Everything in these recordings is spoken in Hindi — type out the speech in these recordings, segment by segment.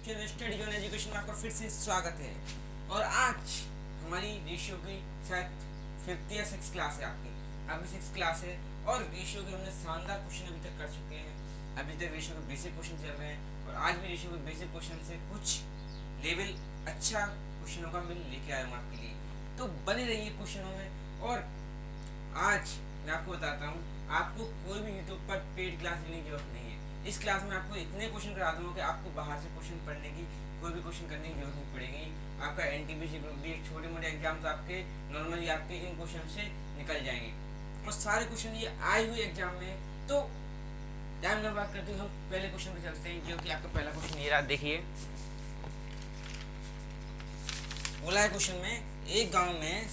चैनल स्टडी जोन एजुकेशन में आपका फिर से स्वागत है। और आज हमारी रेशियो की शायद 5th या 6th क्लास है आपकी। अभी 6th क्लास है और रेशियो के हमने शानदार क्वेश्चन अभी तक कर चुके हैं। अभी तक रेशियो के बेसिक क्वेश्चन चल रहे हैं और आज भी रेशियो के बेसिक क्वेश्चन से कुछ लेवल अच्छा क्वेश्चनों का मैं लेके आया हूँ आपके लिए, तो बने रहिए क्वेश्चनों में। और आज मैं आपको बताता हूँ, आपको कोई भी यूट्यूब पर पेड क्लास लेने की जरूरत नहीं है। इस क्लास में आपको इतने क्वेश्चन करा दूंगा कि आपको बाहर से क्वेश्चन पढ़ने की, कोई भी क्वेश्चन करने की जरूरत नहीं पड़ेगी। आपका एनटीपीसी ग्रुप भी, छोटे मोटे एग्जाम तो आपके नॉर्मली आपके इन क्वेश्चन से निकल जाएंगे और सारे क्वेश्चन ये आए हुए एग्जाम में। तो टाइम में बात करते हैं, हम पहले क्वेश्चन पे चलते हैं, जो कि आपका पहला क्वेश्चन ये रहा। देखिए बोला है क्वेश्चन में, एक गांव में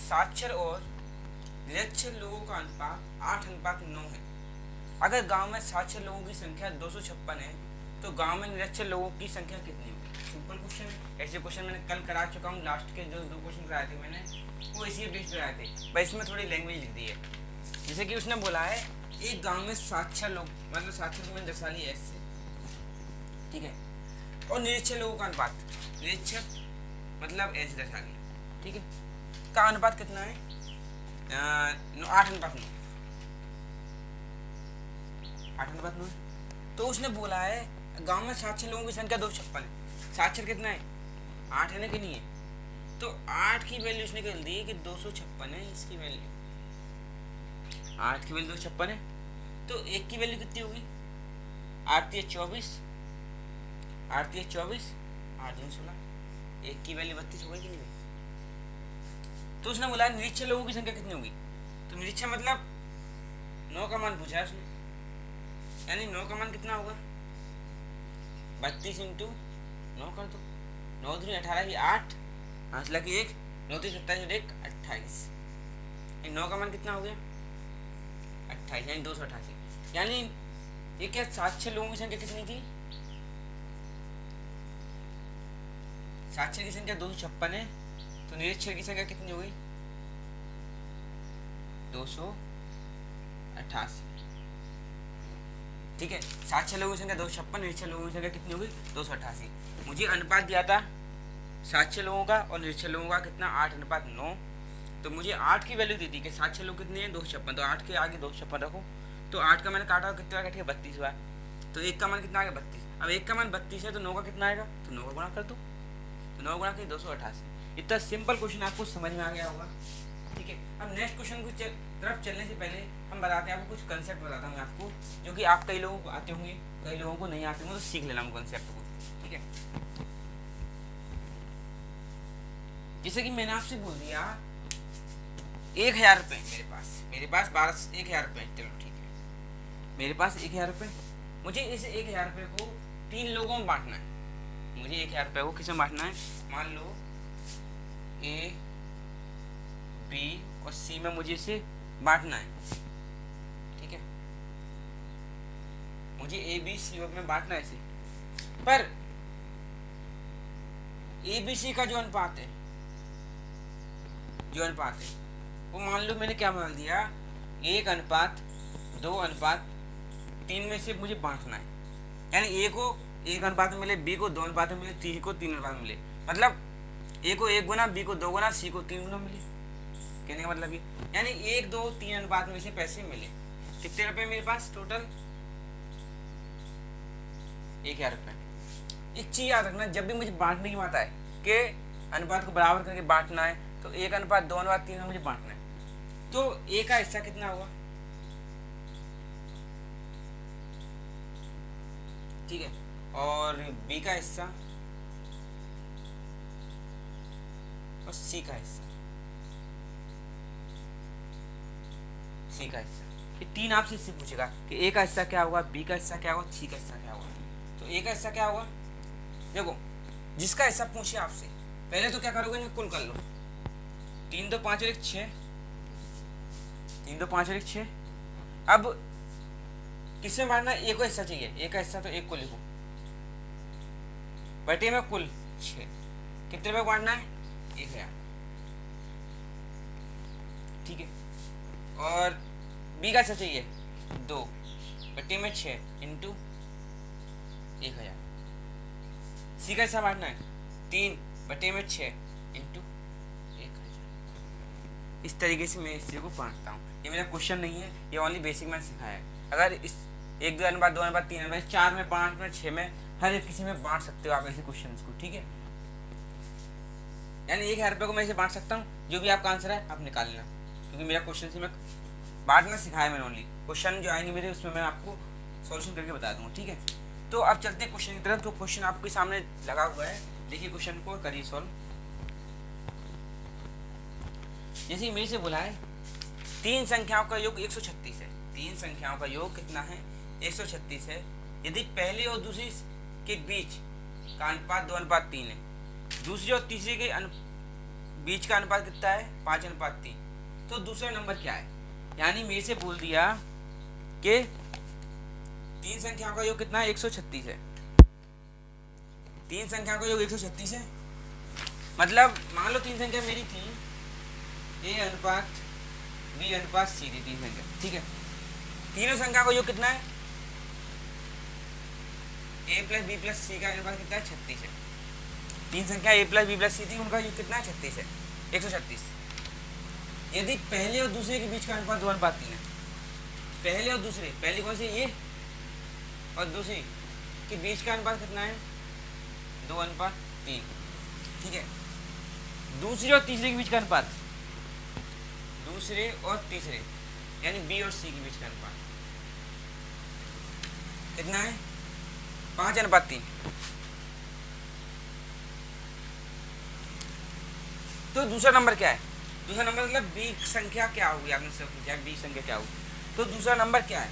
साक्षर और निरक्षर लोगों का अनुपात 8:9 है। अगर गांव में साक्षर लोगों की संख्या 256 है तो गांव में निरक्षर लोगों की संख्या कितनी होगी? सिंपल क्वेश्चन है। ऐसे क्वेश्चन मैंने कल करा चुका हूँ। लास्ट के जो 2 क्वेश्चन कराए थे मैंने, वो इसी बेस्ड कराए थे, पर इसमें थोड़ी लैंग्वेज लिख दी है। जैसे कि उसने बोला है एक गाँव में साक्षर लोग, मतलब साक्षर को मैंने दर्शा ली एस से, ठीक है, और निरक्षर लोगों का अनुपात, निरक्षर मतलब ऐसे दर्शा लिया, ठीक है, का अनुपात कितना है? 8:9। तो उसने बोला है गांव में साक्षर लोगों की संख्या 256 है। साक्षर कितना है? 8 है ना कि नहीं है? तो 8 की वैल्यू उसने कर दी कि 256 है। इसकी वैल्यू 8 की वैल्यू 256 है, तो 1 की वैल्यू कितनी होगी? 8 × 24, 8 × 24, 8 × 16, 1 की वैल्यू 32 होगी कि नहीं? तो उसने बोला निरीक्षर लोगों की संख्या कितनी होगी? तो निरीक्षर मतलब 9 का मान पूछा है उसने, यानी 9 का मान कितना होगा? 32 × 9 कर दो, 9 दूनी 18 की 8, 5 लगी 1, 9 3 27 और 1 28, 9 का मान कितना हो गया? 28, यानी 288। यानी ये क्या साक्षर लोगों की संख्या कितनी थी? साक्षर की संख्या 256 है, तो निरक्षर की संख्या कितनी हुई? 288, ठीक है। साक्षर लोगों की संख्या 256, निरक्षर लोगों की संख्या कितनी होगी? 288। मुझे अनुपात दिया था साक्षर लोगों का और निरक्षर लोगों का कितना? 8:9। तो मुझे 8 की वैल्यू दी थी कि साक्षर लोग कितने हैं? 256, तो 8 के आगे 256 रखो। तो 8 का मैंने काटा, कितने बार काटिए? 32 बार। तो 1 का मान कितना आ गया? 32। अब 1 का मान 32 है तो 9 का कितना आएगा? तो 9 का गुणा कर दो, तो 9 गुणा 288। इतना सिंपल क्वेश्चन आपको समझ में आ गया होगा, ठीक है। अब नेक्स्ट क्वेश्चन की तरफ चलने से पहले हम बताते हैं आपको कुछ कंसेप्ट बताता हूँ आपको, जो कि आप कई लोगों को आते होंगे, कई लोगों को नहीं आते होंगे, तो सीख लेना हम कंसेप्ट को, ठीक है। जैसे कि मैंने आपसे बोल दिया 1000 रुपये मेरे पास 1000 रुपये, चलो ठीक है, मेरे पास 1000 रुपये। मुझे इस 1000 रुपये को 3 लोगों में बांटना है। मुझे 1000 रुपये को किसमें बांटना है? मान लो ए, बी और सी में मुझे इसे बांटना है, ठीक है। मुझे ए, बी, सी में बांटना है इसे, पर ए, बी, सी का जो अनुपात है वो मान लो मैंने क्या मान दिया, 1:2:3 में से मुझे बांटना है। यानी ए को 1 अनुपात में मिले, बी को 2 अनुपात में मिले, सी को 3 अनुपात में मिले, मतलब ए को 1 गुना, बी को 2 गुना, सी को 3 गुना मिले। कहने का मतलब ये, यानी 1, 2, 3 अनुपात में से पैसे मिले। कितने रुपए मेरे पास टोटल? 1000 रुपये। एक चीज याद रखना, जब भी मुझे बांटने की बात आए कि अनुपात को बराबर करके बांटना है, तो 1:2:3 में मुझे बांटना है, तो ए का हिस्सा कितना हुआ? ठीक है, और बी का हिस्सा और सी का हिस्सा, ये 3 आपसे इससे पूछेगा कि ए का हिस्सा क्या होगा, बी का हिस्सा क्या होगा, सी का हिस्सा क्या होगा। तो ए का हिस्सा क्या होगा? देखो, जिसका हिस्सा पूछे आपसे, पहले तो क्या करोगे ना, कुल कर लो। 3 2 5 और 1 6, 3 2 5 और 1 6। अब किसमें बांटना? ए को हिस्सा चाहिए, ए का हिस्सा, तो 1 को लिखो बटे में कुल 6। कितने रुपये बांटना है? 1000, ठीक है। और बी का हिस्सा चाहिए 2 बटे में 6 इंटू 1000। सी का हिसाब बांटना है 3/6 इंटू 1000। इस तरीके से मैं इस चीज़ को बांटता हूँ। ये मेरा क्वेश्चन नहीं है, ये ओनली बेसिक मैंने सिखाया है। अगर इस 1 2 अनुपात 2 अनुपात 3 अनुपात 4 में 5 में 6 में हर एक किसी में बांट सकते हो आप ऐसे क्वेश्चन को, ठीक है। यानी 1000 रुपये को मैं इसे बांट सकता हूँ, जो भी आपका आंसर है आप निकाल लेना, क्योंकि मेरा क्वेश्चन से मैं बांटना सिखाया मैंने ओनली। क्वेश्चन जो आएंगे मेरे उसमें मैं आपको सॉल्यूशन करके बता दूंगा, ठीक है। तो अब चलते हैं क्वेश्चन की तरफ। तो क्वेश्चन आपके सामने लगा हुआ है, देखिए क्वेश्चन को करिए सॉल्व। जैसे मेरे से बोला है 3 संख्याओं का योग 136 है। 3 संख्याओं का योग कितना है? 136 है। यदि पहली और दूसरी के बीच का अनुपात 2:3 है, दूसरी और तीसरी के बीच का अनुपात कितना है? 5:3। तो दूसरा नंबर क्या है? यानी मेरे से बोल दिया कि 3 संख्याओं का योग कितना है? 136 है। 3 संख्याओं का योग 136 है, मतलब मान लो 3 संख्या मेरी थी A अनुपात B अनुपात C थी 3 संख्या, ठीक है। तीनों संख्या का योग कितना है? A plus B plus C का अनुपात कितना है? 36 है। 3 संख्या A plus B plus C थी, उनका योग कितना है? 36 है, 136। यदि पहले और दूसरे के बीच का अनुपात 2:3 है, पहले और दूसरे, पहली कौन सी? ये, और दूसरी के बीच का अनुपात कितना है? 2:3, ठीक है। दूसरे और तीसरे के बीच का अनुपात, दूसरे और तीसरे यानी B और C के बीच का अनुपात कितना है? 5:3। तो दूसरा नंबर क्या है? दूसरा नंबर मतलब B संख्या क्या होगी? आपने सब पूछा B संख्या क्या होगी, तो दूसरा नंबर क्या है?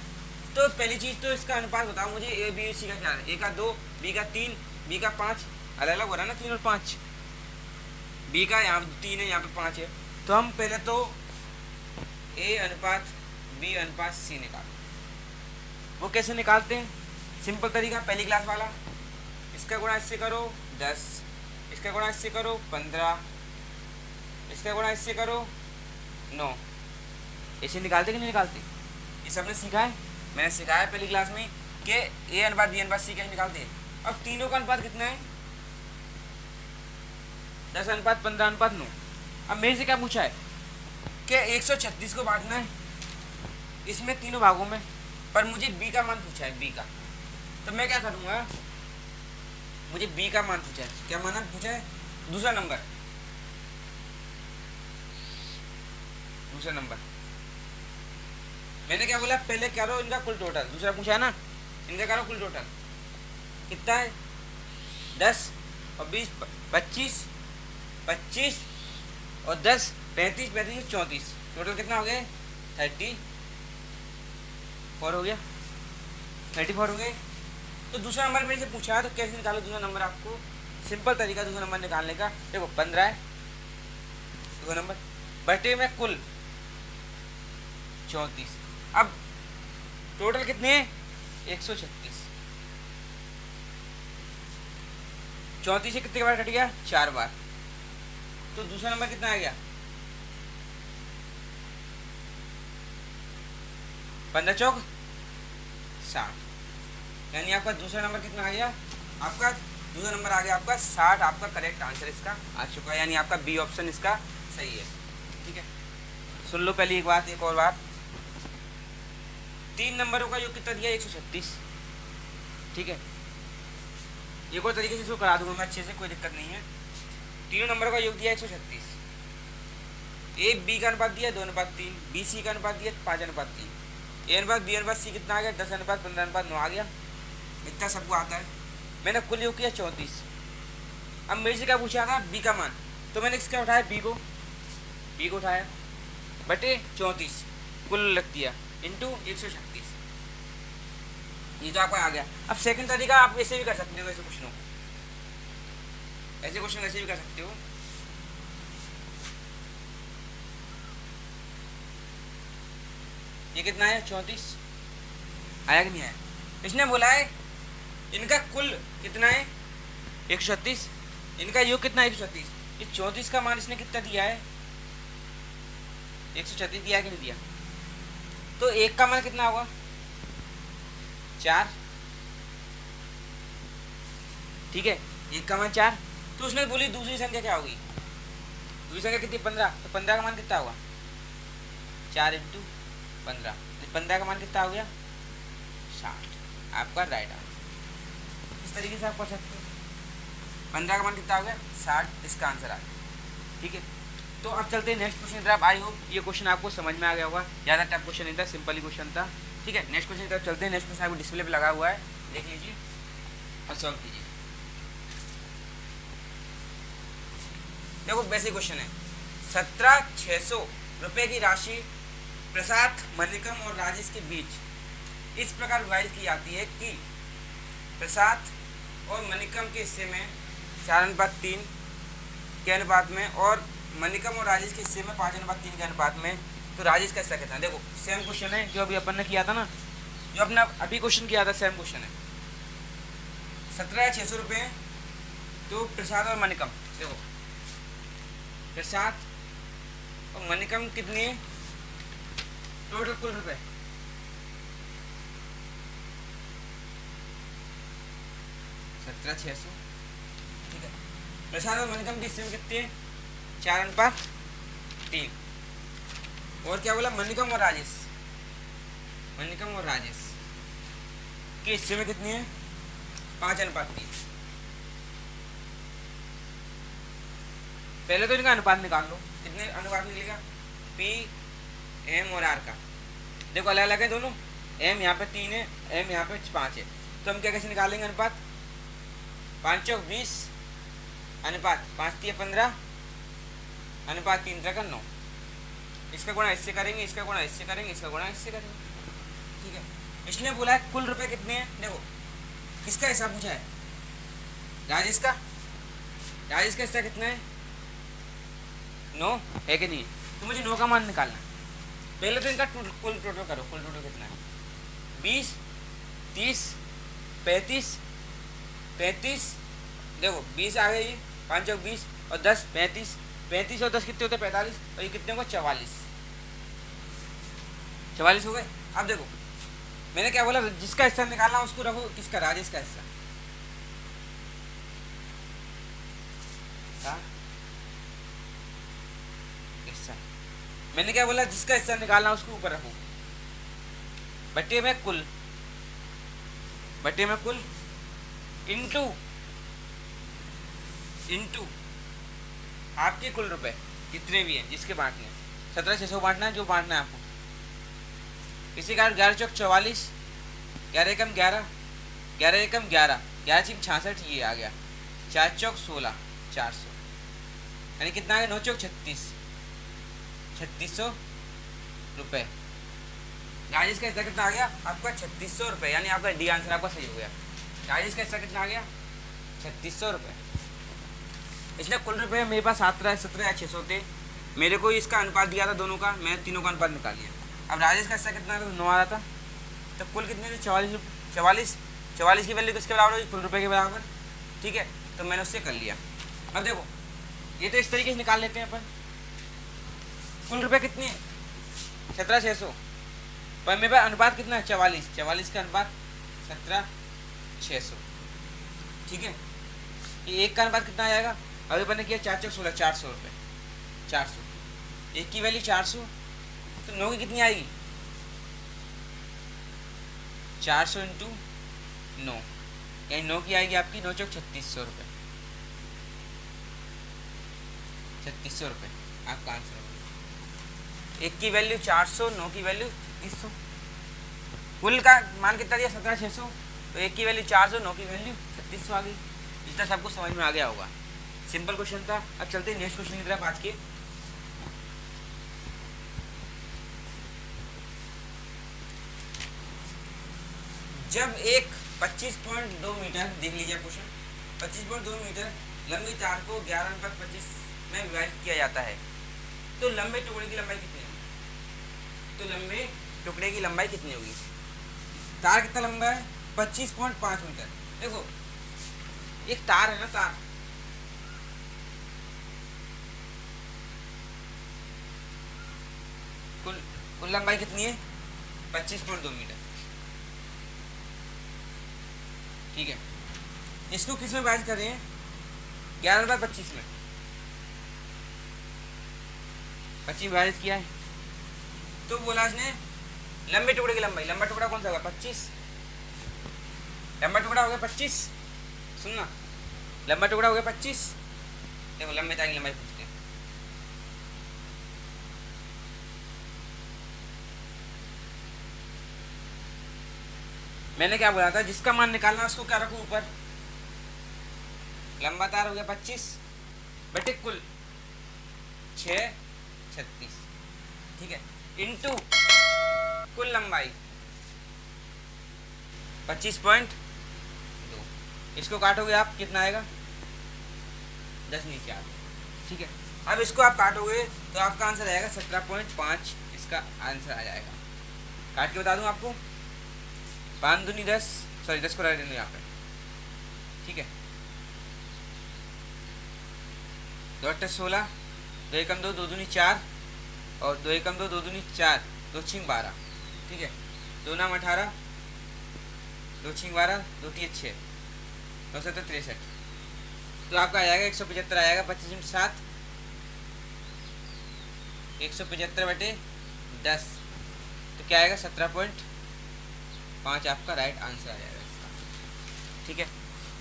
तो पहली चीज तो इसका अनुपात बताओ मुझे, A B C का क्या है? A का 2, B का 3, B का 5, अलग अलग हो रहा है ना 3 और 5। B का यहाँ 3 है, यहाँ पे 5 है। तो हम पहले तो A अनुपात B अनुपात C निकाल। वो कैसे निकालते हैं? सिंपल तरीका, पहली क्लास वाला। इसका गुणा इससे करो 10, इसका गुणा इससे करो 15, इसका गुणा इससे करो 9। ऐसे निकालते कि नहीं निकालते? ये सबने सीखा है, मैंने सिखाया पहली क्लास में कि A अनुपात B अनुपात C कैसे निकालते हैं। अब तीनों का अनुपात कितना है? 10 अनुपात 15 अनुपात 9। अब मेरे से क्या पूछा है कि 136 को बांटना है इसमें तीनों भागों में, पर मुझे B का मान पूछा है, B का। तो मैं क्या करूँगा, मुझे B का मान पूछा है। क्या मान पूछा है? दूसरा नंबर, दूसरा नंबर। मैंने क्या बोला? पहले करो इनका कुल टोटल, दूसरा पूछा है ना, इनका करो कुल टोटल कितना है? 10 और 20 25, 25 और 10 35, 35 34, टोटल कितना हो गया? 34 हो गया, 34 हो गए। तो दूसरा नंबर मेरे से पूछा है, तो कैसे निकालो दूसरा नंबर? आपको सिंपल तरीका दूसरा नंबर निकालने का, देखो 15 है दूसरा नंबर, बटे में कुल 34। अब टोटल कितने हैं? 136। 34 से कितने बार कट गया? 4 बार। तो दूसरा नंबर कितना आ गया? 15 चौक 60। यानी आपका दूसरा नंबर कितना आ गया? आपका दूसरा नंबर आ गया आपका 60। आपका करेक्ट आंसर इसका आ चुका है, यानी आपका बी ऑप्शन इसका सही है, ठीक है। सुन लो पहले एक बात, एक और बात। 3 नंबरों का योग कितना दिया? 136, ठीक है। एक और तरीके से इसको करा दूंगा मैं अच्छे से, कोई दिक्कत नहीं है। तीनों नंबरों का योग दिया 136। A B का अनुपात दिया 2:3, B C का अनुपात दिया 5:3, A अनुपात B अनुपात C कितना आ गया? 10 अनुपात 15 अनुपात 9 आ गया। इतना सबको आता है। मैंने कुल योग किया 34। अब मेरे से क्या पूछा था? B का मान, तो मैंने किसका उठाया? B को उठाया बटे 34 कुल रख दिया इंटू 136। ये तो आपका आ गया। अब सेकंड तरीका आप ऐसे भी कर सकते हो, ऐसे क्वेश्चनों को, ऐसे क्वेश्चन ऐसे भी कर सकते हो। ये कितना है? 34 आया कि नहीं आया? इसने बोला है इनका कुल कितना है? 136, इनका योग कितना है? 136। ये 34 का मान इसने कितना दिया है? 136 दिया कि नहीं दिया? तो एक का मान कितना होगा? 4, ठीक है, 1 का मान 4। तो उसने बोली दूसरी संख्या क्या होगी, दूसरी संख्या कितनी 15, तो 15 का मान कितना होगा 4 इंटू 15, 15 का मान कितना हो गया 60। आपका राइट आंसर। इस तरीके से आप कर सकते हो, 15 का मान कितना हो गया 60, इसका आंसर आ गया। ठीक है, तो अब चलते हैं नेक्स्ट क्वेश्चन की तरफ। आई होप ये क्वेश्चन आपको समझ में आ गया होगा, ज़्यादा टफ क्वेश्चन नहीं था, सिंपल ही क्वेश्चन था। ठीक है, नेक्स्ट क्वेश्चन की तरफ चलते हैं। नेक्स्ट क्वेश्चन आपको डिस्प्ले पे लगा हुआ है, देख लीजिए और सॉल्व कीजिए। देखो बेसिक क्वेश्चन है, 17,600 रुपये की राशि प्रसाद, मनिकम और राजेश के बीच इस प्रकार विभाजित की जाती है कि प्रसाद और मनिकम के हिस्से में 4:3 के अनुपात में और मनिकम और राजेश के हिस्से में 5:3 के अनुपात में। तो राजेश का हिस्सा कितना है, देखो सेम क्वेश्चन है जो अभी अपन ने किया था ना, जो अपना अभी क्वेश्चन किया था, सेम क्वेश्चन है। 17,600 रुपये, तो प्रसाद और मनिकम, देखो प्रसाद और मनिकम कितनी है टोटल कुल रुपए, 17,600। ठीक है, प्रसाद और मनिकम की हिस्से में कितनी है 4:3। और क्या बोला मनिकम और राजेश, मनिकम और राजेश के हिस्से में कितनी है 5:3। पहले तो इनका अनुपात निकाल लो, कितने अनुपात निकलेगा पी एम और आर का। देखो अलग अलग है दोनों, एम यहाँ पे 3 है, एम यहाँ पे 5 है। तो हम क्या कैसे निकालेंगे अनुपात, 5 चौक 20 अनुपात 5 3 15 अनुपात 3 3 9। इसका गुणा इससे करेंगे, इसका गुणा इससे करेंगे, इसका गुणा इससे करेंगे। ठीक है, इसने बोला है कुल रुपए कितने हैं। देखो किसका हिस्सा पूछा है, राजेश का। राजेश का हिस्सा कितना है 9 है कि नहीं, तो मुझे 9 का मान निकालना है। पहले तो इनका कुल टोटल करो, कुल टोटल कितना है 20 30 35 35। देखो 20 आ गई, 5 चौक 20 और 10 35, 35 और 10 कितने होते हैं 45, और ये कितने को 44 हो गए। अब देखो मैंने क्या बोला, जिसका हिस्सा निकालना उसको रखो, किसका राजेश का हिस्सा। हिस्सा मैंने क्या बोला, जिसका हिस्सा निकालना उसको ऊपर रखो, बट्टे में कुल, बट्टे में कुल इंटू इंटू आपके कुल रुपए जितने भी हैं जिसके बांटने, 17,600 बांटना है, जो बांटना है आपको। इसी कारण 11 चौक 44, 11 एकम 11, 11 एकम 11, 11 चीम 66, ये आ गया 4 चौक 16 400, यानी कितना आ गया 9 चौक 36, 3600 रुपये। राजेश का हिस्सा कितना आ गया आपका 3600 रुपये, यानी आपका डी आंसर आपका सही हो गया। राजेश का हिस्सा कितना आ गया 3600 रुपये। इसलिए कुल रुपये मेरे पास 17,600 थे, मेरे को इसका अनुपात दिया था दोनों का, मैंने तीनों का अनुपात निकाल लिया। अब राजेश का हिस्सा कितना था 9 आ रहा था, तो कुल कितने थे 44 की वैल्यू किसके बराबर होगी कुल रुपये के बराबर। ठीक है, तो मैंने उससे कर लिया। अब देखो ये तो इस तरीके से निकाल लेते हैं अपन, कुल रुपये कितने हैं 17,600, पर मेरे पास अनुपात कितना है 44 का अनुपात 17,600। ठीक है, ये एक का अनुपात कितना आ जाएगा, अभी अपन ने किया 4 चौक 16 400 रुपये, 400 एक की वैल्यू 400, तो 9 की कितनी आएगी 400 इंटू 9, यानी 9 की आएगी आपकी 9 चौक 3600 रुपये, 3600 रुपये आपका आंसर होगा। एक की वैल्यू 400, 9 की वैल्यू 3600, कुल का मान कितना दिया 17,600, तो एक की वैल्यू 400, 9 की वैल्यू 3600 आ गई। इतना सबको समझ में आ गया होगा, सिंपल क्वेश्चन था। अब चलते हैं नेक्स्ट क्वेश्चन की तरफ आज के। जब एक 25.2 मीटर, देख लीजिए क्वेश्चन, 25.2 मीटर लंबी तार को 11:25 में विभाजित किया जाता है, तो लंबे टुकड़े की लंबाई कितनी होगी, तो लंबे टुकड़े की लंबाई कितनी होगी। तार कितना लंबा है 25.5 मीटर। देखो एक तार है ना, तार कुल लंबाई कितनी है 25.2 मीटर। ठीक है, इसको किस में विभाजित कर रहे हैं? 11/25 में। 25 विभाजित किया है तो बोला इसने लंबे टुकड़े की लंबाई। लंबा टुकड़ा कौन सा होगा? 25। लंबा टुकड़ा हो गया 25। सुनना, लंबा टुकड़ा हो गया 25। देखो लंबे तार की लंबाई पूछते हैं। मैंने क्या बोला था? जिसका मान निकालना उसको क्या रखो ऊपर। लंबा तार हो गया 25 बटे कुल 6 36, ठीक है, इंटू कुल लंबाई 25.2। इसको काटोगे आप कितना आएगा? 10 नीचे आ, ठीक है। अब इसको आप काटोगे तो आपका आंसर आएगा 17.5। इसका आंसर आ जाएगा। काट के बता दूं आपको, 5 दूनी 10, सॉरी 10 को रख देंगे यहाँ पे, ठीक है। 2 अट्ठे 16, 2 एकम 2, 2 दूनी 4 और 2 एकम 2, 2 दूनी 4, 2 छिंग 12, ठीक है। 2 नाम 18, 2 छिंग 12, 2 तिये 6, 2 सत्तर 63। तो आपका आ जाएगा 175 आएगा। 25/7 175 बटे 10, तो क्या आएगा? 17.5 आपका राइट आंसर आ जाएगा इसका, ठीक है।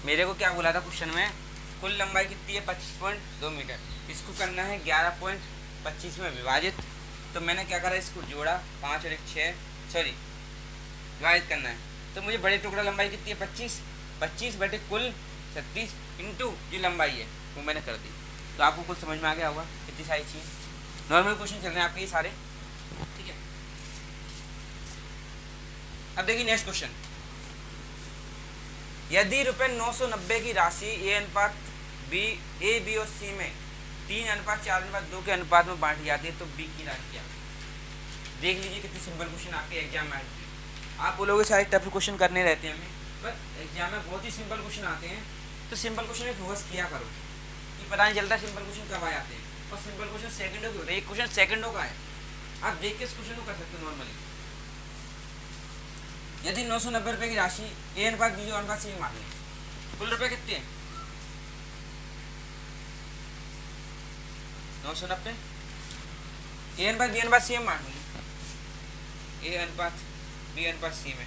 मेरे को क्या बोला था क्वेश्चन में? कुल लंबाई कितनी है? 25.2 मीटर। इसको करना है 11.25 में विभाजित। तो मैंने क्या करा? इसको जोड़ा, 5 और 1 6, सॉरी विभाजित करना है। तो मुझे बड़े टुकड़ा लंबाई कितनी है? 25 बटे कुल 36 इंटू जो लंबाई है वो मैंने कर दी। तो आपको कुछ समझ में आ गया होगा कितनी सारी चीज़। नॉर्मल क्वेश्चन चल रहे हैं आपके ये सारे, ठीक है। अब देखिए नेक्स्ट क्वेश्चन। यदि ₹990 की राशि ए अनुपात बी, ए बी और सी में 3:4:2 के अनुपात में बांटी जाती है तो बी की राशि क्या? देख लीजिए कितनी सिंपल क्वेश्चन आपके एग्जाम में आते हैं। आप बोलोगे सारे टफ क्वेश्चन करने रहते हैं हमें, पर एग्जाम में बहुत ही सिंपल क्वेश्चन आते हैं। तो सिंपल क्वेश्चन में फोकस किया करो कि पता नहीं चलता सिंपल क्वेश्चन कब आ जाते हैं। और सिंपल क्वेश्चन सेकंडों के होते हैं। एक क्वेश्चन सेकंडों का है, आप देख के इस क्वेश्चन को कर सकते हो नॉर्मली। यदि 990 रुपये की राशि ए अनुपात बी अनुपात सी में मान लें, कुल रुपये कितने हैं? 990 ए अनुपात बी अनुपात सी में मान लें। ए अनुपात बी अनुपात सी में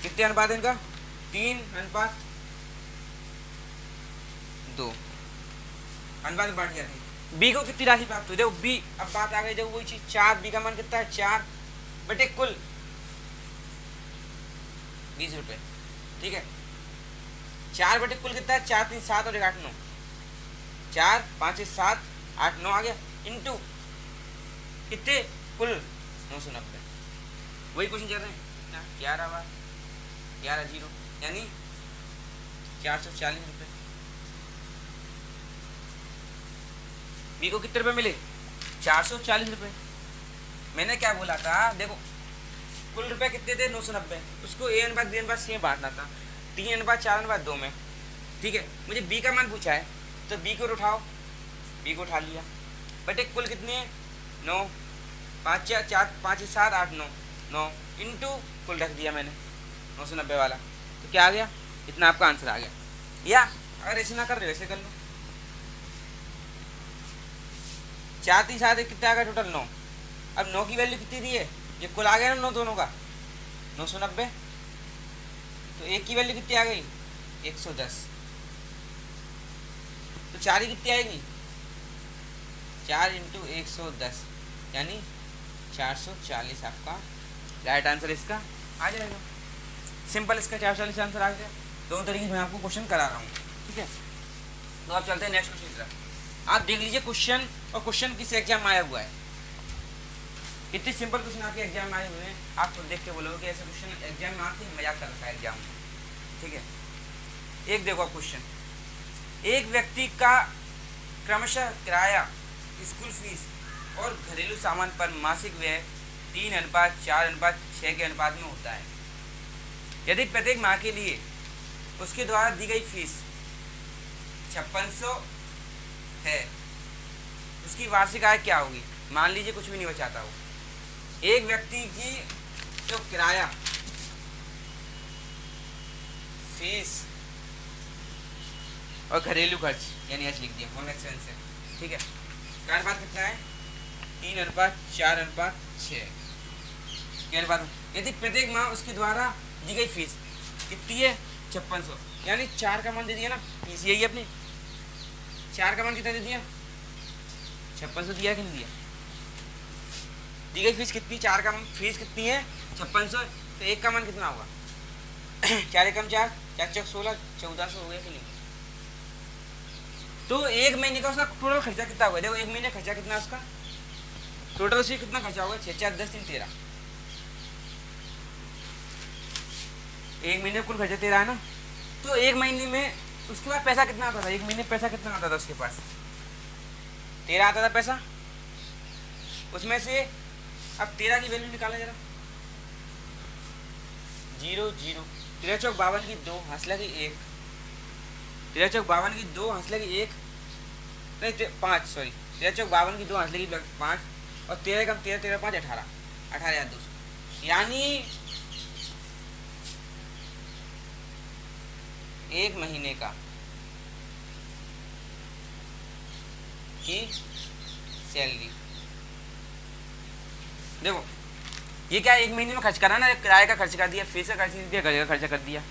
कितने अनुपात है इनका? 3:2 अनुपात में बांट जाती है। बी को कितनी राशि प्राप्त हुई? देखो बी, अब बात आ गई, देखो वही चीज, 4। बी का मान कितना है? 4 बटे कुल 20 रुपये, ठीक है। 4 बटे कुल कितना है? 4 3 7 और 1 8 9, 4 5 7 8 9 आ गया, इंटू कितने? कुल 990। वही क्वेश्चन चल रहे हैं। 11 बार 11 0 यानी 440 रुपये। बी को कितने रुपए मिले? 440 रुपये। मैंने क्या बोला था? देखो कुल रुपए कितने थे? 990। उसको ए अनुपात बी अनुपात सी में बांटना था, 3:4:2 में, ठीक है। मुझे बी का मान पूछा है तो बी को उठाओ, बी को उठा लिया, बटे कुल कितने हैं? 9, 5 4 5 7 8 9 9 इंटू कुल रख दिया मैंने 990 वाला, तो क्या आ गया? इतना आपका आंसर आ गया। या अगर ऐसे ना कर रहे वैसे कर लो। 4 3 7 कितना आ गया टोटल? 9। अब 9 की वैल्यू कितनी दी है? ये कुल आ गया ना 9 दोनों का 990, तो 1 की वैल्यू कितनी आ गई? 110। तो 4 की कितनी आएगी? 4 इंटू 110 यानी 440 आपका राइट आंसर इसका आ जाएगा। सिंपल, इसका 440 आंसर आ गया। दोनों तरीके से मैं आपको क्वेश्चन करा रहा हूँ, ठीक है। तो आप चलते हैं नेक्स्ट क्वेश्चन की तरफ। आप देख लीजिए क्वेश्चन, और क्वेश्चन किस एग्जाम में आया हुआ है। इतने सिंपल क्वेश्चन आपके एग्जाम में आए हुए हैं, आप खुद देख के बोलोगे कि ऐसे क्वेश्चन एग्जाम में आते हैं, मजाक कर रखा है एग्जाम में, ठीक है। एक देखो आप क्वेश्चन, एक व्यक्ति का क्रमशः किराया, स्कूल फीस और घरेलू सामान पर मासिक व्यय 3:4:6 के अनुपात में होता है। यदि प्रत्येक माह के लिए उसके द्वारा दी गई फीस 5600 है, उसकी वार्षिक आय क्या होगी? मान लीजिए कुछ भी नहीं बचाता हो। एक व्यक्ति की जो किराया, फीस और घरेलू खर्च यानी एच लिख दिया, होम एक्सपेंस। ठीक है, क्या अनुपात कितना है? 3:4:6 के अनुपात। यदि प्रत्येक माह उसके द्वारा दी गई फीस कितनी है? 5600, यानी 4 का मान दे दिया ना, फीस यही अपनी 4 का मान कितना दे दिया? 5600 दिया कि नहीं दिया? दी गई फीस कितनी? 4 का फीस कितनी है? 5600। तो 1 का मान कितना होगा? 4 एकम 4, 4 चौक 16, 1400 हो गया कि नहीं? तो 1 महीने का उसका टोटल खर्चा कितना होगा? देखो 1 महीने खर्चा कितना है उसका टोटल, उसी कितना खर्चा होगा? 6 4 10 3 13। 1 महीने कुल खर्चा 13 है ना। तो 1 महीने में उसके बाद पैसा कितना आता था? 1 महीने पैसा कितना आता था उसके पास? 13 आता था पैसा। उसमें से अब 13 की वैल्यू निकाला जरा। 0 0, 13 चौक 52 की 2, हंसला की 1, 13 चौक 52 की 2, हंसला की 1, नहीं 5, सॉरी 13 चौक 52 की 2, हंसले की 5, और 13 कम 13 13 5 18, 18,200। यानी 1 महीने का की सैलरी। देखो ये क्या 1 महीने में खर्च करा ना, किराए का खर्च कर दिया, फीस का खर्च नहीं दिया, घर का खर्चा कर दिया।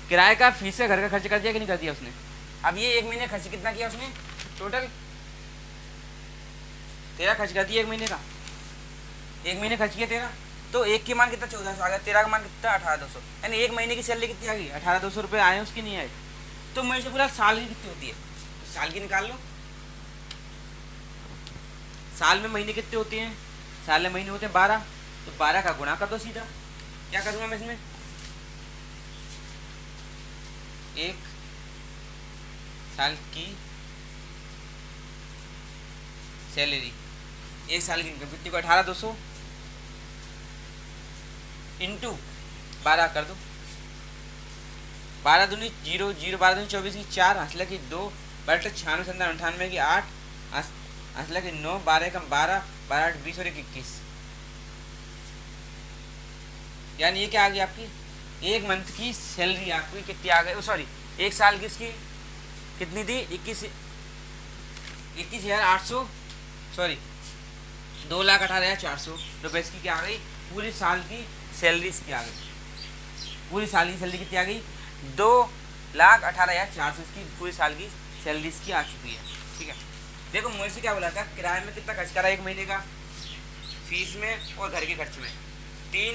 किराए का, फीस का, घर का खर्च कर दिया कि नहीं कर दिया उसने? अब ये 1 महीने खर्च कितना किया उसने? टोटल 13 खर्च कर दिया 1 महीने का। 1 महीने खर्च किया 13, तो 1 की मान कितना? 1400 आ गया। 13 का मान कितना? 18,200। यानी 1 महीने की सैलरी कितनी आ गई? 18,200 रुपये आए उसकी, नहीं आए? तो मेरे से पूरा साल की कितनी होती है? तो साल की निकाल लो। साल में महीने कितने होते हैं? साल में महीने होते हैं 12, तो 12 का गुणा कर दो सीधा। क्या करूँगा मैं इसमें? 1 साल की सैलरी, 1 साल की इनकम कितनी को? 18,200 इंटू 12 कर दो। 12 दूनी 0 0, 12 दूनी 24 की 4, हंसला की 2, 12 96 98 की 8, हंसला की 9, 12 कम 12, 12 8 20 और 1 21। यानी ये क्या आ गई आपकी? 1 मंथ की सैलरी आपकी कितनी आ गई? सॉरी 1 साल की इसकी कितनी थी? 21,800, सॉरी 2,18,400 रुपये इसकी क्या आ गई? पूरे साल की सैलरी इसकी आ गई। पूरी साल की सैलरी कितनी आ गई? 2,18,400 इसकी पूरी साल की सैलरी इसकी आ चुकी है। ठीक है, देखो मुझे से क्या बोला था? किराए में कितना खर्च करा 1 महीने का? फीस में और घर के खर्च में 3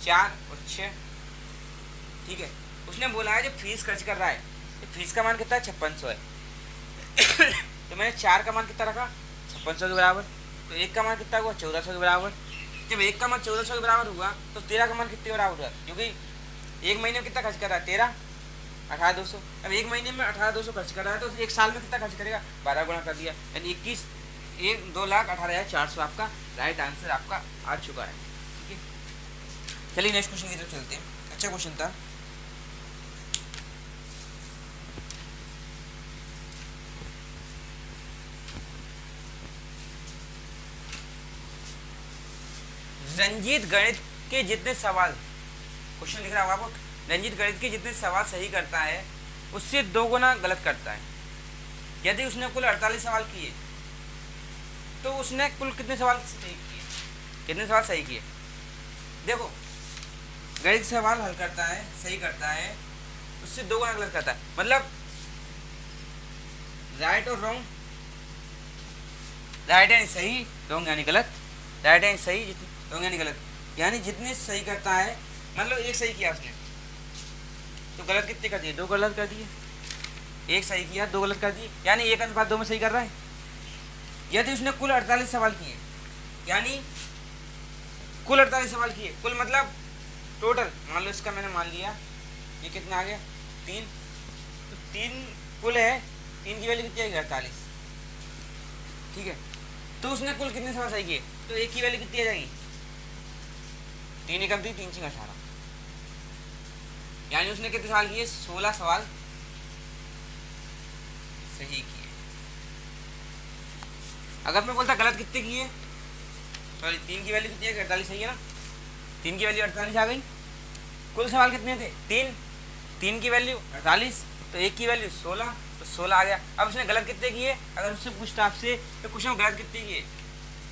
4 और 6। ठीक है, उसने बोला है जब फीस खर्च कर रहा है तो फीस का मान कितना है? 5600 है। तो मैंने 4 का मान कितना रखा? 5600 के बराबर। तो 1 का मान कितना हुआ? 1400 के बराबर। जब 1 का मान 1400 के बराबर हुआ तो 13 का मान कितने बराबर हुआ? क्योंकि 1 महीने में कितना खर्च कर रहा है? 13, 18,200। अब 1 महीने में 18,200 खर्च कर रहा है तो 1 साल में कितना खर्च करेगा? 12 गुणा कर दिया, यानी 2,18,400 आपका राइट आंसर आपका आ चुका है। ठीक है, चलिए नेक्स्ट क्वेश्चन की तरफ चलते हैं। अच्छा क्वेश्चन था। रंजीत गणित के जितने सवाल, क्वेश्चन लिख रहा हूँ आपको, रंजीत गणित के जितने सवाल सही करता है उससे 2 गुना गलत करता है। यदि उसने कुल 48 सवाल किए तो उसने कुल कितने सवाल सही किए? कितने सवाल सही किए? देखो गणित सवाल हल करता है, सही करता है, उससे 2 गुना गलत करता है। मतलब राइट और रॉन्ग, राइट यानी सही, रॉन्ग यानी गलत। राइट यानी सही, रॉन्ग यानी गलत। यानी जितने सही करता है, मतलब 1 सही किया उसने तो गलत कितने कर दिए? 2 गलत कर दिए। 1 सही किया, 2 गलत कर दिए, यानी 1/2 में सही कर रहा है। यदि उसने कुल 48 सवाल किए, यानी कुल 48 सवाल किए, कुल मतलब टोटल, मान लो इसका मैंने मान लिया ये कितना आ गया? 3, तो 3 कुल है, 3 की वैल्यू कितनी आएगी? 48। ठीक है, तो उसने कुल कितने सवाल सही किए? तो 1 की वैल्यू कितनी आ जाएगी? 3 एकम 3, 3 6 18, यानी उसने कितने सवाल किए? 16 सवाल सही किए। अगर मैं बोलता गलत कितने किए, सॉरी 3 की वैल्यू कितनी है? 48 सही है ना, 3 की वैल्यू 48 आ गई। कुल सवाल कितने थे? 3, 3 की वैल्यू 48, तो एक की वैल्यू 16, तो 16 आ गया। अब उसने गलत कितने किए, अगर उससे पूछता आपसे तो क्वेश्चन में गलत कितने किए,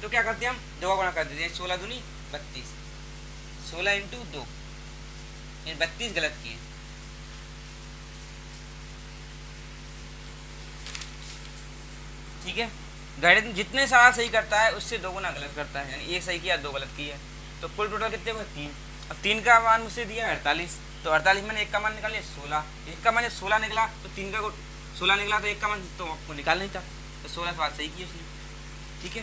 तो क्या करते हैं हम, 2 का गुणा कर देते हैं, 16 दूनी 32, 16 इंटू 2, 32 गलत किए। ठीक है, गणित जितने सवाल सही करता है उससे 2 गुना गलत करता है, यानी एक सही किया 2 गलत किया, तो कुल टोटल कितने हुए 3। अब 3 का मान मुझसे दिया 48, तो 48 मैंने 1 का मान निकाल लिया 16, 1 का मान जब 16 निकला तो 3 का 16 निकला, तो 1 का मान तो आपको निकाल नहीं था, तो 16 सवाल सही किए उसने। ठीक है,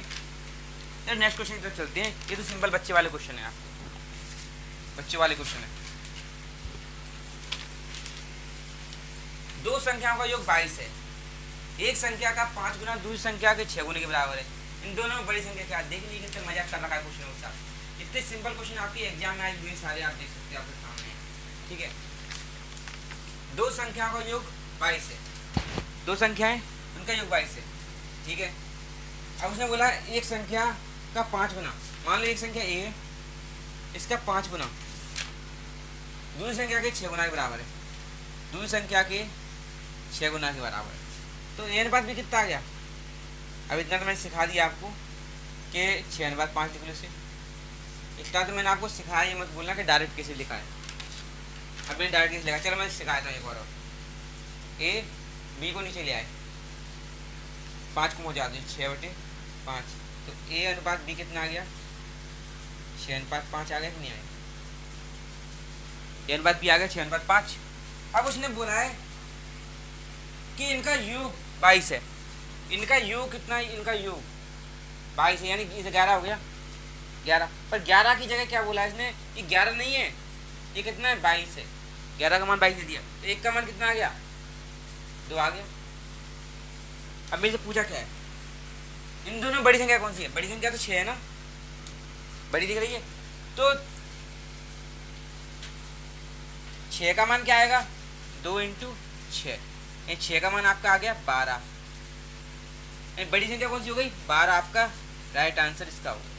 तो नेक्स्ट क्वेश्चन की तरफ चलते हैं। ये तो सिंपल बच्चे वाले क्वेश्चन है, आपको बच्चे वाले क्वेश्चन है। दो संख्याओं का योग 22 है, एक संख्या का 5 गुना दूसरी संख्या के 6 गुने के बराबर है, इन दोनों में बड़ी संख्या क्या। देख लीजिए कितना मजाक कर रखा है क्वेश्चन के साथ, इतने सिंपल क्वेश्चन आपके एग्जाम में आए हुए सारे आप देख सकते हैं आपके सामने। ठीक है, दो संख्याओं का योग 22 है, दो संख्याएं उनका योग 22 है। ठीक है, अब उसने बोला एक संख्या का 5 गुना, मान लो एक संख्या ए है, इसका 5 गुना दूसरी संख्या के 6 गुना के बराबर है, दूसरी संख्या के 6 गुना के बराबर है, तो ए अनुपात भी कितना आ गया। अब इतना तो मैंने सिखा दिया आपको कि 6:5 लिख लो से, इतना तो मैंने आपको सिखाया, ये मत बोलना कि डायरेक्ट कैसे लिखा है। अब मैंने डायरेक्ट कैसे लिखा, चलो मैं सिखाया था एक और, ए बी को नीचे ले आए, 5 को पहुँचा दो 6/5, तो ए अनुपात बी कितना आ गया 6:5 आ गया कि नहीं आया, ए अनुपात बी आ गया 6:5। अब उसने बोला है कि इनका योग 22 है, इनका योग कितना है, इनका योग 22 है, यानी कि 11 हो गया 11, पर 11 की जगह क्या बोला है इसने, ये 11 नहीं है, ये कितना है 22 है, 11 का मान 22 दे दिया, तो एक का मान कितना आ गया 2 आ गया। अब मेरे से पूछा क्या है, इन दोनों में बड़ी संख्या कौन सी है, बड़ी संख्या तो 6 है ना, बड़ी दिख रही है, तो 6 का मान क्या आएगा 2 इंटू 6, 6 का मान आपका आ गया 12, बड़ी संख्या कौन सी हो गई 12, आपका राइट आंसर इसका होगा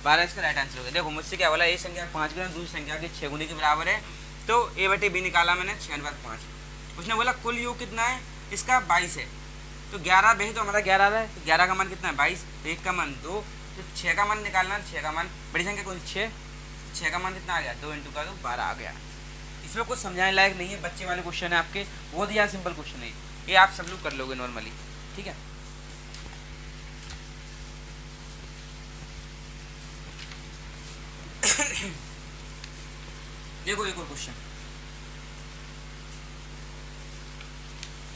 12, इसका राइट आंसर हो गया। देखो मुझसे क्या बोला, ए संख्या 5 गुना दूसरी संख्या के 6 गुने के बराबर है, तो a/b निकाला मैंने 6/5। उसने बोला कुल योग कितना है इसका 22 है, तो 11 बहे तो हमारा 11 आ रहा है, तो 11 का मान कितना है 22, तो 1 का मान 2, तो 6 का मान निकालना, 6 का मान बड़ी संख्या कौन सी 6 का मान कितना आ गया 2 इंटू का 2 12 आ गया। इसमें कुछ समझाने लायक नहीं है, बच्चे वाले क्वेश्चन है आपके, बहुत ही सिंपल क्वेश्चन है, ये आप सब लोग कर लोगे नॉर्मली। ठीक है, देखो एक और क्वेश्चन,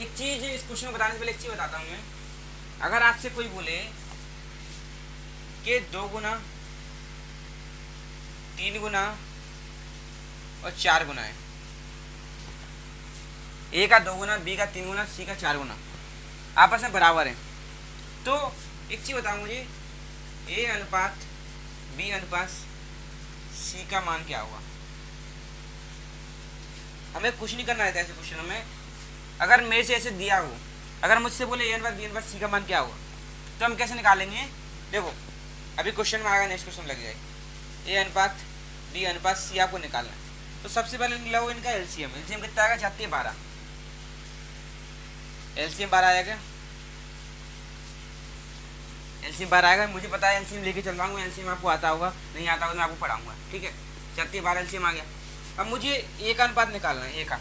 एक चीज इस क्वेश्चन को बताने से पहले एक चीज बताता हूं मैं। अगर आपसे कोई बोले कि 2 गुना 3 गुना और 4 गुना है, ए का 2 गुना, बी का 3 गुना, सी का 4 गुना आपस में बराबर है, तो एक चीज बताओ मुझे, ए अनुपात बी अनुपात सी का मान क्या होगा। हमें कुछ नहीं करना है ऐसे क्वेश्चन में, अगर मेरे से ऐसे दिया हो, अगर मुझसे बोले ए अनुपात बी अनुपात सी का मान क्या होगा, तो हम कैसे निकालेंगे। देखो अभी क्वेश्चन में आएगा, नेक्स्ट क्वेश्चन लग जाएगा, ए अनुपात बी अनुपात सी आपको निकालना है, तो सबसे पहले निकालो इनका एलसीएम, एलसीएम कितना आएगा 36 12, एलसीएम 12 आएगा, एलसीएम 12 आएगा, मुझे पता है एलसीएम लेके चल रहा हूँ, एलसीएम आपको आता होगा, नहीं आता होगा मैं आपको पढ़ाऊंगा। ठीक है, 36 12 एलसीएम आ गया। अब मुझे ए का अनुपात निकालना है, ए का,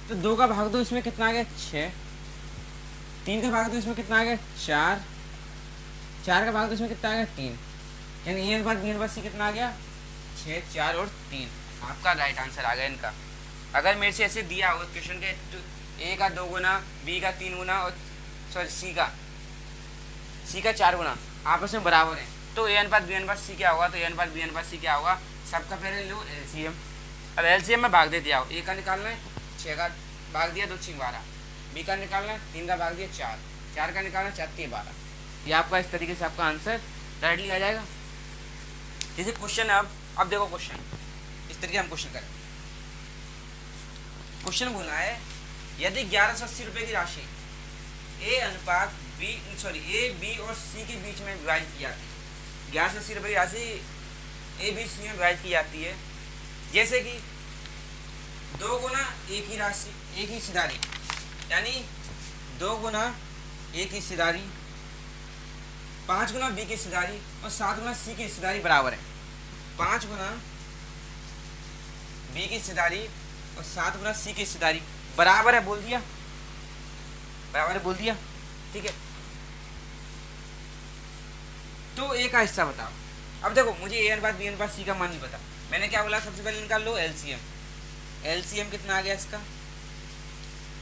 तो 2 का भाग दो, इसमें कितना आ गया 6, 3 का भाग दो, इसमें कितना आ गया 4, 4 का भाग दो, इसमें कितना आ गया 3, यानी ए अनुपात बी अनुपात सी कितना आ गया 6 4 और 3, आपका राइट आंसर आ गया इनका। अगर मेरे से ऐसे दिया हो क्वेश्चन के, तो ए का 2 गुना, बी का 3 गुना और सॉरी सी का 4 गुना आपस में बराबर है, तो ए अनुपात बी अनुपात सी क्या होगा, तो ए अनुपात बी अनुपात सी क्या होगा, सबका पहले लो एलसीएम। अब एलसीएम में भाग देते आओ, ए का निकालना है 6 का भाग दिया 2 6 12, बी का निकालना है 3 का भाग दिया 4, 4 का निकालना 36 12, ये आपका इस तरीके से आपका आंसर राइटली आ जाएगा। जैसे क्वेश्चन है, अब देखो क्वेश्चन इस तरीके हम क्वेश्चन करें। क्वेश्चन बोला है यदि 1180 रुपये की राशि ए अनुपात ए बी और सी के बीच में विभाजित की जाती है, 1180 रुपये की राशि ए बी सी में विभाजित की जाती है, जैसे कि 2 गुना एक ही राशि, एक ही हिस्सेदारी, यानी 2 गुना एक की हिस्सेदारी, 5 गुना बी की हिस्सेदारी और 7 गुना सी की हिस्सेदारी बराबर है। 5 गुना बी की हिस्सेदारी और 7 गुना सी की हिस्सेदारी बराबर है, बोल दिया, बराबर है, बोल दिया, ठीक है। तो ए का हिस्सा बताओ। अब देखो मुझे ए अनुपात बी अनुपात सी का मान नहीं पता, मैंने क्या बोला, सबसे पहले निकाल लो एलसीएम। एलसीएम कितना आ गया इसका,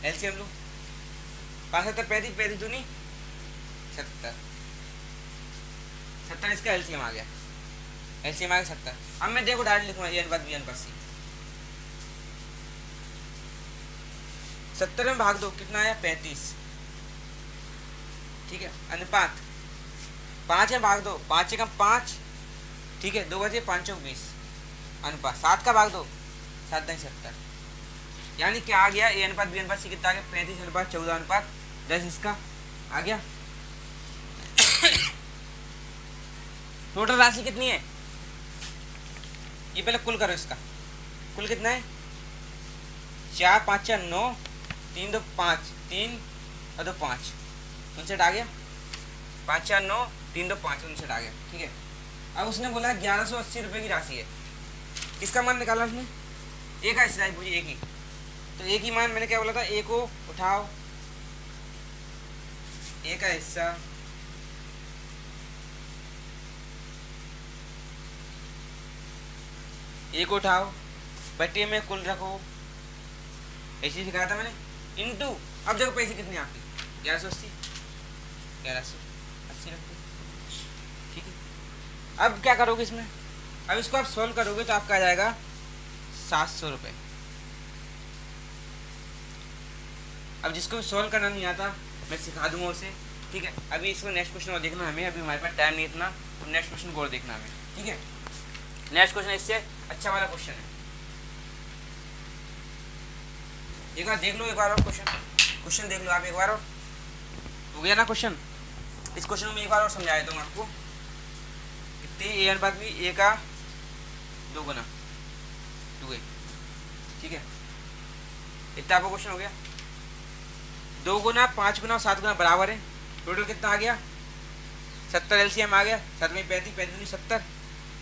एलसीएम लो, 5 7 35 35 दूनी 70, 70 इसका एलसीएम आ गया, एलसीएम आ गया 70। अब मैं देखो डायरेक्ट लिखूंगा ए अनुपात बी अनुपात सी। 70 में भाग दो, कितना आया 35, ठीक है। अनुपात 5 में भाग दो, 5 कम 5, ठीक है, 2 बजे 5 चौक 20। अनुपात 7 का भाग दो, 7 नहीं 70, यानी क्या आ गया, ए अनुपात बी अनुपात सी कितना आ गया, 35 अनुपात 14 अनुपात 10 इसका आ गया। टोटल राशि कितनी है, ये पहले कुल करो, इसका कुल कितना है, 4 5 4 9, 3 2 5, 3 और 2 5, 59 आ गया, 5 4 9 3 2 5, 59 आ गया, ठीक है। अब उसने बोला 1180 रुपये की राशि है, किसका मान निकाला उसने, ए का हिस्सा पूछिए, एक ही, तो एक ही मान मैंने क्या बोला था, ए को उठाओ, ए का हिस्सा ए को उठाओ, बटे में कुल रखो, ऐसे सिखाया था मैंने, इनटू, अब देखो पैसे कितने आपके 1180, 1180 रखो, ठीक है। अब क्या करोगे इसमें, अब इसको आप सॉल्व करोगे तो आपका आ जाएगा 700 रुपये। अब जिसको भी सॉल्व करना नहीं आता मैं सिखा दूंगा उसे, ठीक है। अभी इसको नेक्स्ट क्वेश्चन और देखना हमें, अभी हमारे पास टाइम नहीं इतना, तो नेक्स्ट क्वेश्चन को और देखना हमें, ठीक है। नेक्स्ट क्वेश्चन इससे अच्छा वाला क्वेश्चन है, एक बार देख लो, एक बार और क्वेश्चन देख लो आप एक बार और, हो गया ना क्वेश्चन। इस क्वेश्चन में एक बार और समझा देता हूँ आपको, कितने ए अनुपात भी ए का 2 गुना 2a, ठीक है, इतना आपका क्वेश्चन हो गया। 2 गुना 5 गुना 7 गुना बराबर है, टोटल कितना आ गया 70, एलसीएम आ गया 7 में 35 35 70,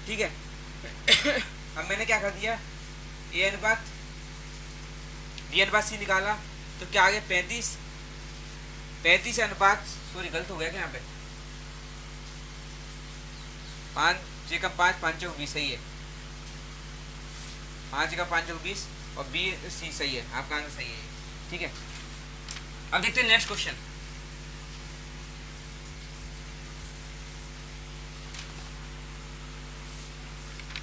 ठीक है। अब मैंने क्या कर दिया, ए अनुपात बी अनुपात सी निकाला, तो क्या आ गया 35, 35 अनुपात, सॉरी गलत हो गया क्या यहाँ पे, 5 का 5 5 चौक 20 सही है, 5 का 5 चौक 20 और बी सी सही है, आपका आंसर सही है, ठीक है। अब देखते हैं नेक्स्ट क्वेश्चन,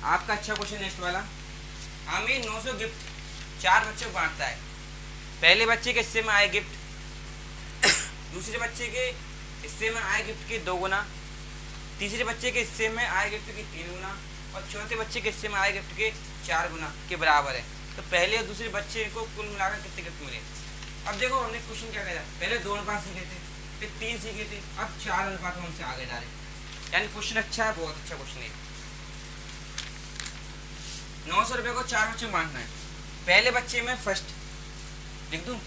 आपका अच्छा क्वेश्चन नेक्स्ट वाला। हमें 900 गिफ्ट 4 बच्चों को बांटता है, पहले बच्चे के हिस्से में आए गिफ्ट दूसरे बच्चे के हिस्से में आए गिफ्ट के 2 गुना, तीसरे बच्चे के हिस्से में आए गिफ्ट के 3 गुना और चौथे बच्चे के हिस्से में आए गिफ्ट के 4 गुना के बराबर है। तो पहले और दूसरे बच्चे को कुल मिलाकर कितने गिफ्ट मिले। अब देखो हमने क्वेश्चन क्या कहा, पहले 2 अनुपात सीखे थे, फिर 3 सीखे थे, अब 4 अनुपात हमसे आगे डायरेक्ट, यानी क्वेश्चन अच्छा है, बहुत अच्छा क्वेश्चन है। 900 रुपये को 4 बच्चों में बांटना है, पहले बच्चे में फर्स्ट लिख दूं,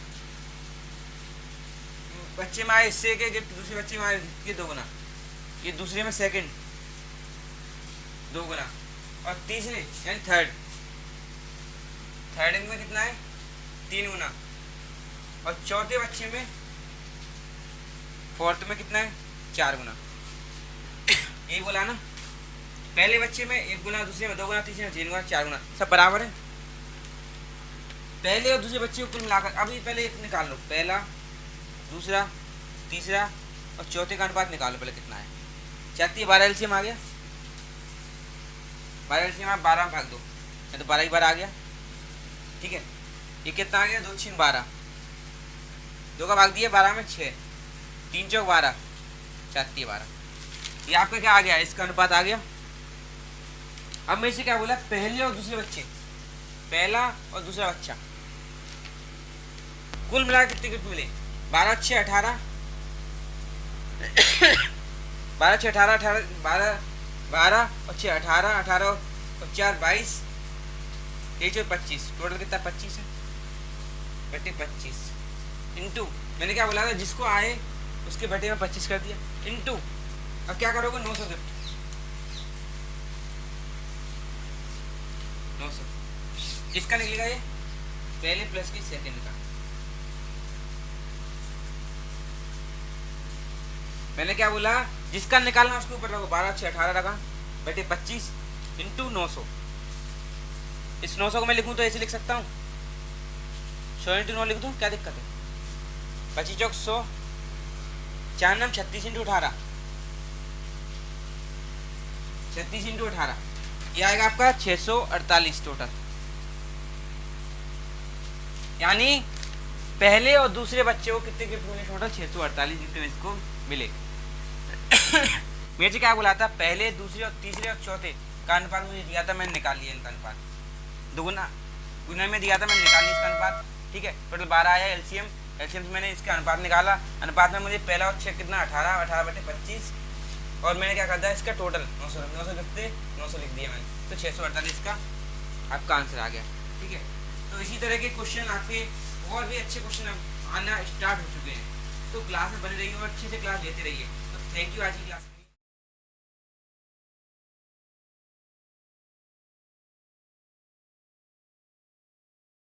बच्चे में आए हिस्से के गिफ्ट, दूसरे बच्चे में आए गिफ्ट के 2 गुना, ये दूसरे में सेकंड 2 गुना और तीसरे यानी थर्ड में कितना है 3 गुना और चौथे बच्चे में फोर्थ में कितना है 4 गुना। यही बोला ना, पहले बच्चे में 1 गुना, दूसरे में 2 गुना, तीसरे में 3 गुना, 4 गुना, सब बराबर है। पहले और दूसरे बच्चे को कुल मिलाकर अभी पहले एक निकाल लो, पहला दूसरा तीसरा और चौथे का अनुपात निकालो पहले कितना है, 12 एलसीएम आ गया, 12 एलसीएम आप 12 में भाग दो, तो 12 ही 12 आ गया, ठीक है। ये कितना आ गया 2 6 12, 2 का भाग दिया 12 में 6, 3 चौक 12, 4 12, ये आपका क्या आ गया, इसका अनुपात आ गया। अब मैं इसे क्या बोला, पहले और दूसरे बच्चे, पहला और दूसरा बच्चा कुल मिला कितने गिफ्ट मिले, 12 6 18, 12 6 18 18 12 12 और 6 18 18 और 4 22, 23 और 25, टोटल कितना 25 है। बटे 25 इंटू, मैंने क्या बोला था, जिसको आए उसके बटे में 25 कर दिया, इंटू अब क्या करोगे 900 गिफ्ट 900 किसका निकलेगा ये, पहले प्लस की सेकंड का। मैंने क्या बोला, जिसका निकालना उसके ऊपर रखो, 12 6 18 रखा बटे 25 इंटू 900। इस 900 को मैं लिखूं तो ऐसे लिख सकता हूँ, 100 इंटू 9 लिख दूँ, क्या दिक्कत है, 25 चौक 100, 4 नाम 36 इंटू 18, 36 इंटू 18, ये आएगा आपका 648 टोटल। यानी पहले और दूसरे बच्चे को कितने गिफ्ट मिले टोटल, 648 गिफ्ट इसको मिले। मुझे क्या बोला था, पहले दूसरे और तीसरे और चौथे का अनुपात मुझे दिया था, मैंने निकाल लिया इनका अनुपात, दुगुना गुना में दिया था, मैंने निकाल लिया इसका अनुपात, ठीक है। टोटल 12 आया एलसीएम से मैंने इसका अनुपात निकाला, अनुपात में मुझे पहला और 6 कितना 18 18 बटे 25, और मैंने क्या कर दिया इसका टोटल 900 कितने 900 लिख दिया मैंने, तो 648 का आपका आंसर आ गया, ठीक है। तो इसी तरह के क्वेश्चन आपके और भी अच्छे क्वेश्चन आना स्टार्ट हो चुके हैं, तो क्लास में बने रहिए और अच्छे से क्लास लेते रहिए। तो थैंक यू आज की क्लास।